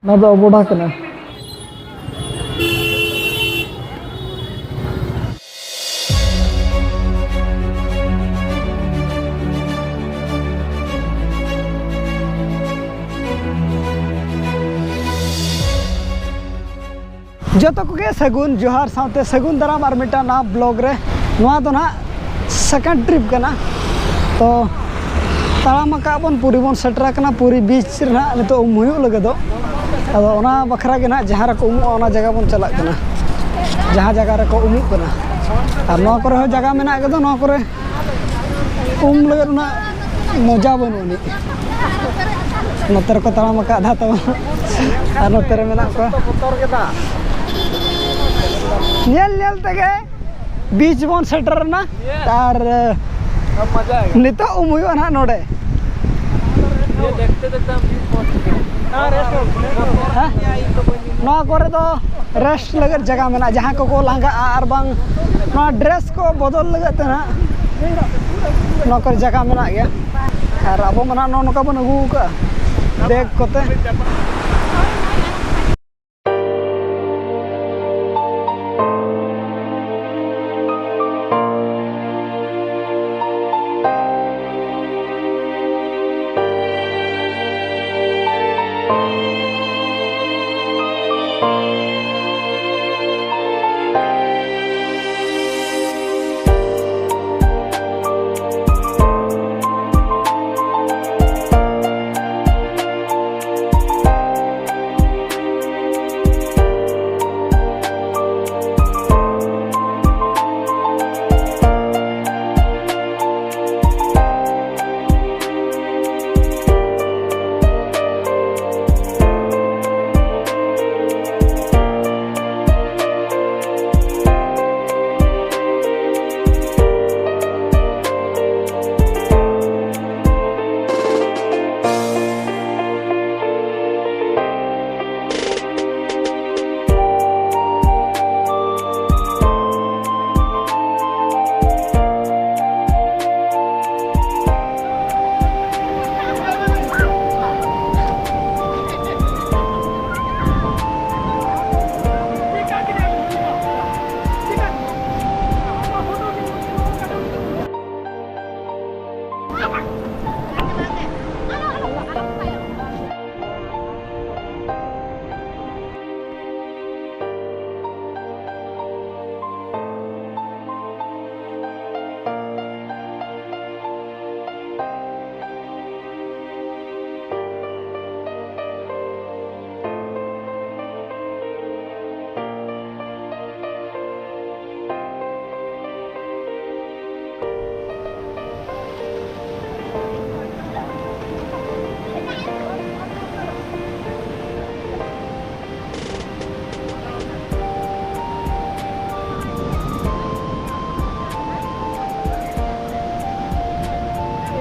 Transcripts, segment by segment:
ना दो बूढ़ा कना जो तो को सगुन जोहार साथे सगुन दाराम और मिटा ना ब्लॉग रे नवा तो ना सेकंड ट्रिप कना तो ताराम का बन पूरी बन सेटर कना पूरी बीच रे ना नितो उमुयो लगे दो अदो ओना बखरा के ना जहां रे को उमु ओना जगह बन चला कना जहां जगह रे को उमु कना और नवा करे हो जगह मेना के दो नवा करे लगे ना मजा बनुनी नतर को ताराम का आधा तो और नतर मेना को पतर के दा नेल तगे बीच बन सेटर ना और मजा है नितो उमुयो ना नोडे ये देखते ना करे तो रेस्ट लगे जगह में जहाँ को लांगा और बांग ना ड्रेस को बदल लगे ना ना कर जगह में गया और अब मना नौका बन अगू का बैग कोते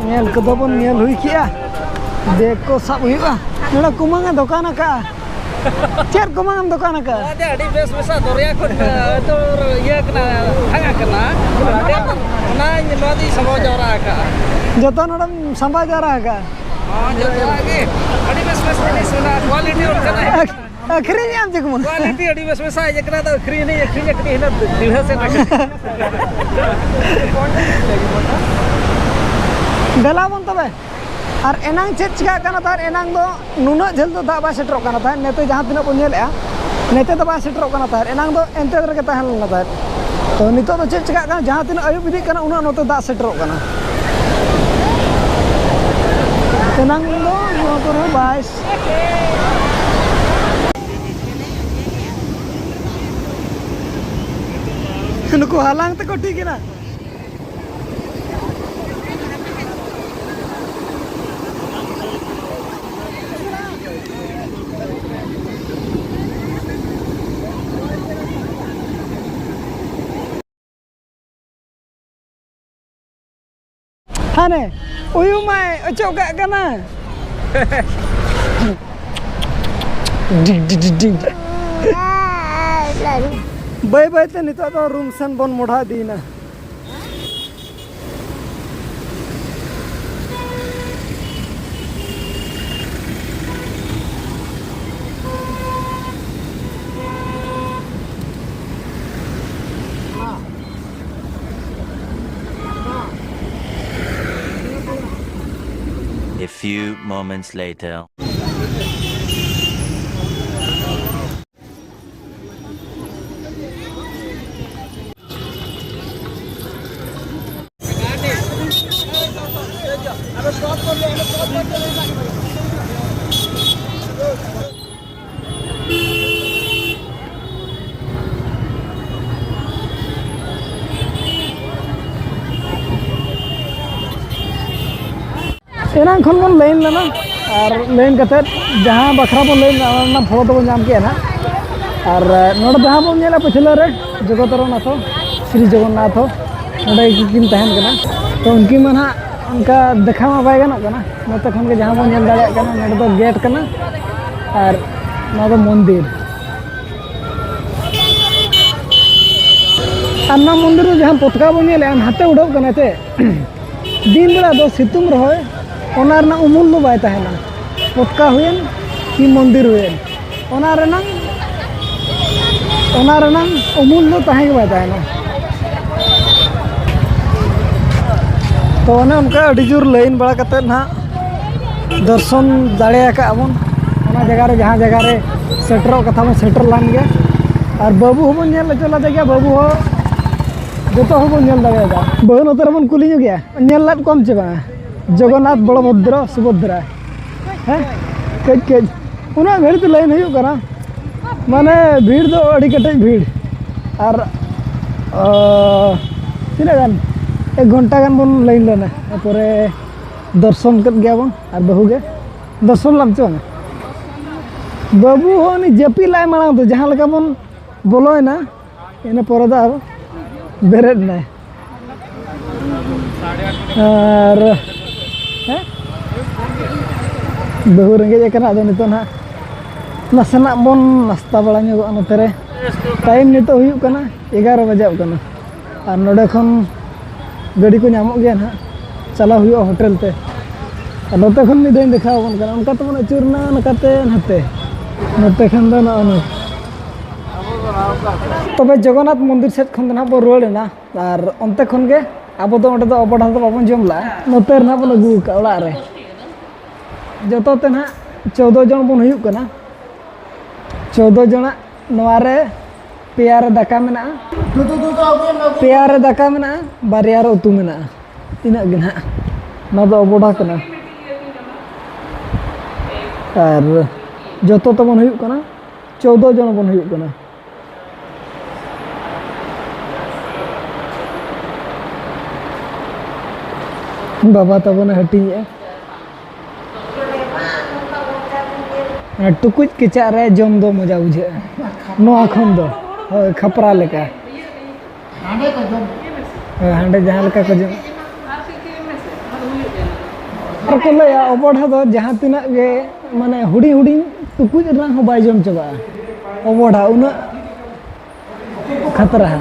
नेल कदो बन नेल हुई किया देख को सब हुआ नोड़ा कुमांगा दुकान का चेर कुमांगम दुकान का अदे अडी बेस बेसा दरिया को तो ये कना हंगा कना ना नदी समो जरा का जतो नोड़ा संभा जा रहा का हां जतो आगे अडी बेस बेसा नहीं सुना क्वालिटी और कना अखरी नहीं आम जगम क्वालिटी अडी बेस बेसा ये कना तो अखरी नहीं अखरी कनी हिना दिल से ना बेला बन तबे और एनांग चेक चिका कना तार एनांग दो नुना झल तो दा बा सेटर कना तार नेते जहां तिना बन नेल नेते तो बा सेटर कना तार एनांग दो एंते दर के ताहन लना तार तो नितो तो चेक चिका कना जहां तिना आयु बिदी कना उना नोते दा सेटर कना एनांग दो नो करो बाइस नुको हालांग तक ठीक है ना हाने उयु माय अचोका कना डिग डिग डिग बाय बाय ते नितो तो रूम सन बन मोढ़ा दीना few moments later. एनांग खन बन लाइन लेना और लाइन कते जहाँ बखरा बन लाइन ना फोटो तो बन जाम के ना और नोड जहाँ बन नेला पछले रे जगतरनाथ श्री जगन्नाथ नोडे किन तहन कना तो उनकी मन हा उनका देखा मा बाय गना कना नोते खन के जहाँ बन नेल दाड़े कना नोडे तो गेट कना और ना तो मंदिर अन्ना मंदिर जहाँ पतका बन नेले हाथे उड़ो कना ते दिन बेला दो सितुंग रहोय ओना रना उमुल दो बाय तहना पतका हुएन कि मंदिर हुएन ओना रना उमुल दो तहे के बाय तहना तो ओना उनका अड़ी जोर लाइन बड़ा कते ना दर्शन दाड़े का अबन ओना जगह रे जहाँ जगह रे सेटरो कथा में सेटर लान गया और बाबू होबन नेल चला गया बाबू हो जो होबन नेल दाड़ेगा बहन उतर बन कुली गया नेल लाट कम चे बा जगन्नाथ बलभद्र सुभद्रा हैं कज कज उना घड़ी तो लाइन हुई कना माने भीड़ दो अड़ी कटे भीड़ और तीना गान 1 घंटा गान बन लाइन लेना तारपरे दर्शन कर गया बन और बहु के दर्शन लाम चो बाबू हो नि जेपी लाई मांग तो जहाँ लगा बन बोलोय ना इने परे दा बेरेद ना और बहु रेंगे कना आदो नितो ना नासना बन नास्ता बड़ा ᱧᱚᱜᱚᱜᱼᱟ नोते रे टाइम नितो हुयुग कना 11 बजाव कना और नोडे खन गाड़ी को नामो गया ना चला हुयुगा होटल ते और नोते खन मिदेन देखाव बन कना उनका तो मन अचुरना नकाते नते नोते खन दो ना तबे जगन्नाथ मंदिर सेट खन ना बो रोड़ना और ओनते खन गे आबो तो ओंडे दो अबड़ा दो बाबन जमला नोते ना बन अगु का ओड़ा रे जतो ते ना 14 जन बन हुयुग कना 14 जना नवारे पेयारे दाका मेना पेयारे दाका मेना बारिया रे उतु मेना इना गे ना ना दो अबड़ा कना और जतो तो बन हुयुग कना 14 जन बन हुयुग कना बाबा तबन हटिए टुकुज केचा रे जम दो मजा बुझे नोआ खन दो खपरा लेका हांडे जहाँ लेका को जम और को लया अबड़ा दो जहाँ तिना गे माने हुडी हुडी टुकुज रंग हो बाय जम चबा अबड़ा उना खतरा है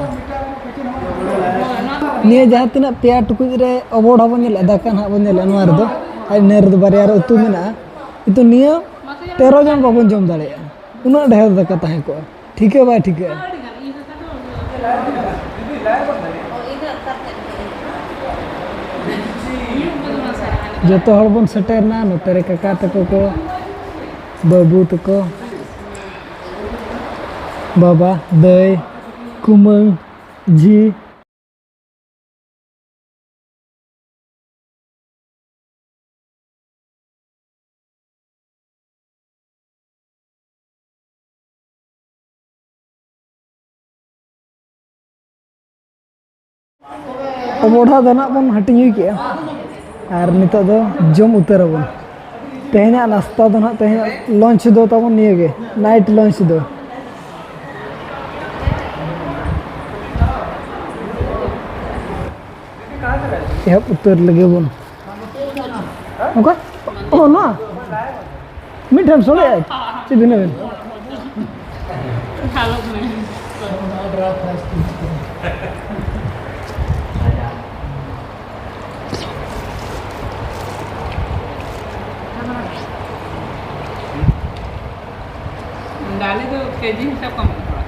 निया जहाँ तिना पेया टुकुज रे अबड़ा बन नेल दाका ना बन नेल नोआ रे दो आई नेर दो बारिया रे उतु मेना इतो निया 13 जन बाबन जम दाड़े उना ढेर दाका ताहे को ठीक है भाई ठीक है जतो हर बन सेटेरना नोते रे काका तको को बाबू तको बाबा दई कुमंग जी अबड़ा दाना बन हटिंग के और नितो दो जम उतर बन तेहना नाश्ता दो ना तेहना लंच दो तबन निये गे नाइट लंच दो एहब उतर लगे बन ओका ओ ना मिठम सोले चे बिना बिन डाले तो केजी हिसाब कम थोड़ा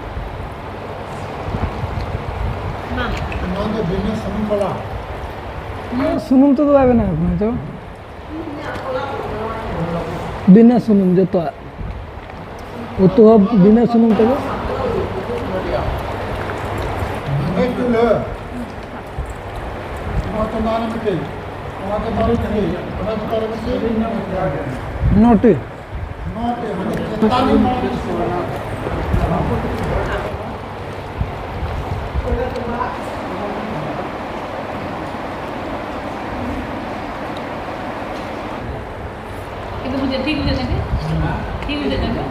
ना नॉन बिना सुनम बड़ा सुनम तो आवे ना जो बिना सुनुम जो तो उतु बिना सुनुम तक नोट itu mudah ठीक हो जाएंगे ठीक हो जाएंगे